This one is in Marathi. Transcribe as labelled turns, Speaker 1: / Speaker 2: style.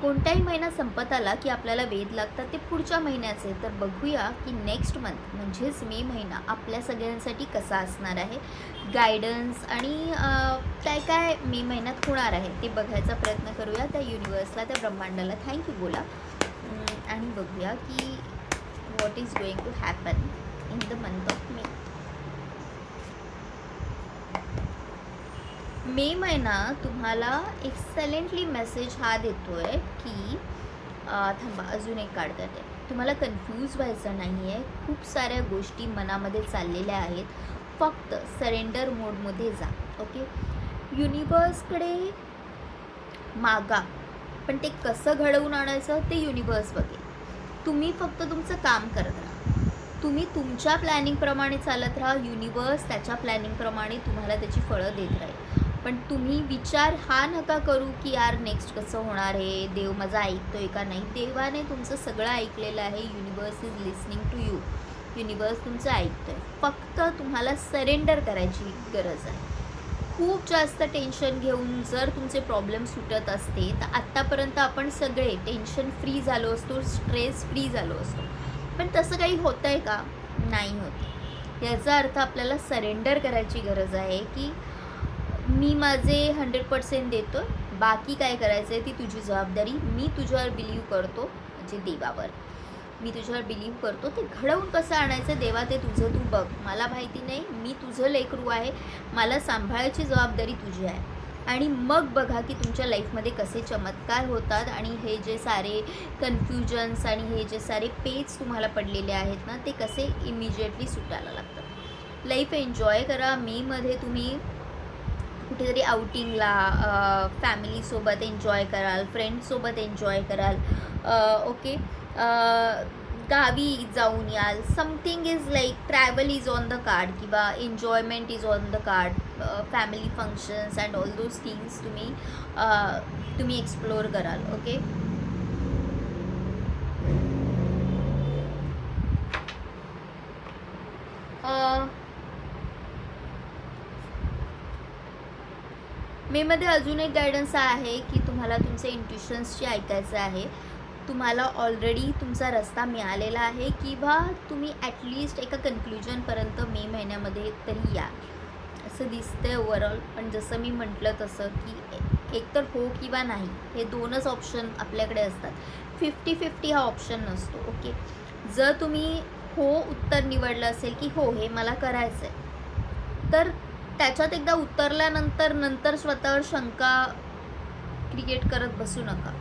Speaker 1: कोणताही महिना संपत आला की आपल्याला वेध लागतात ते पुढच्या महिन्याचे. तर बघूया की नेक्स्ट मंथ म्हणजेच मे महिना आपल्या सगळ्यांसाठी कसा असणार आहे. गायडन्स आणि काय काय मे महिन्यात होणार आहे ते बघायचा प्रयत्न करूया. त्या युनिवर्सला, त्या ब्रह्मांडाला थँक्यू बोला आणि बघूया की what is going to happen in the month of May. May महिना तुम्हाला एक्सलेंटली मेसेज हा देतोय की थांबा अजून एक काढतात आहे. तुम्हाला कन्फ्यूज व्हायचं नाही आहे. खूप साऱ्या गोष्टी मनामध्ये चाललेल्या आहेत. फक्त सरेंडर मोडमध्ये जा. ओके, युनिवर्सकडे मागा, पण ते कसं घडवून आणायचं ते युनिवर्स बघेल. तुम्ही फक्त तुमचं काम करत राहा. तुम्ही तुमच्या प्लॅनिंगप्रमाणे चालत राहा. युनिवर्स त्याच्या प्लॅनिंगप्रमाणे तुम्हाला त्याची फळं देत राहील. पण तुम्ही विचार हा नका करू की यार नेक्स्ट कसं होणार आहे, देव माझा ऐकतोय का नाही. देवाने तुमचं सगळं ऐकलेलं आहे. Universe is listening to you. Universe तुमचं ऐकतोय. फक्त तुम्हाला सरेंडर करायची गरज आहे. खूप जास्त टेन्शन घेऊन जर तुमचे प्रॉब्लेम सुटत असते तर आत्तापर्यंत आपण सगळे टेन्शन फ्री झालो असतो, स्ट्रेस फ्री झालो असतो. पण तसं काही होतं आहे का? नाही होते. याचा अर्थ आपल्याला सरेंडर करायची गरज आहे की मी माझे 100% देतो. बाकी काय करायचं आहे ती तुझी जबाबदारी. मी तुझ्यावर बिलीव्ह करतो, म्हणजे देवावर मी तुझ्यावर बिलीव्ह करतो. ते घडवून कसं आणायचं देवा ते तुझं तू बघ. मला माहिती नाही. मी तुझं लेकरू आहे. मला सांभाळायची जबाबदारी तुझी आहे. आणि मग बघा की तुमच्या लाईफमध्ये कसे चमत्कार होतात. आणि हे जे सारे कन्फ्युजन्स आणि हे जे सारे पेज तुम्हाला पडलेले आहेत ना ते कसे इमिजिएटली सुटायला लागतात. लाईफ एन्जॉय करा. मेमध्ये तुम्ही कुठेतरी आउटिंगला फॅमिलीसोबत एन्जॉय कराल, फ्रेंड्ससोबत एन्जॉय कराल. ओके, गावी जाऊन याल. Something is like travel is on the card किंवा enjoyment is on the card. Family functions and all those things तुम्ही एक्सप्लोअर कराल. ओके, मेमध्ये अजून एक गायडन्स आहे की तुम्हाला तुमचे इंट्युशन्सचे ऐकायचं आहे. तुम्हाला ऑलरेडी तुमचा रस्ता मिळालेला आहे किंवा तुम्ही ॲटलिस्ट एका कन्क्ल्युजनपर्यंत मे महिन्यामध्ये तरी या असं दिसतंय ओव्हरऑल. पण जसं मी म्हटलं तसं की एकतर हो किंवा नाही हे दोनच ऑप्शन आपल्याकडे असतात. 50-50 हा ऑप्शन नसतो. ओके, जर तुम्ही हो उत्तर निवडलं असेल की हो हे मला करायचं आहे तर त्याच्यात एकदा उतरल्यानंतर नंतर स्वतःवर शंका क्रिएट करत बसू नका.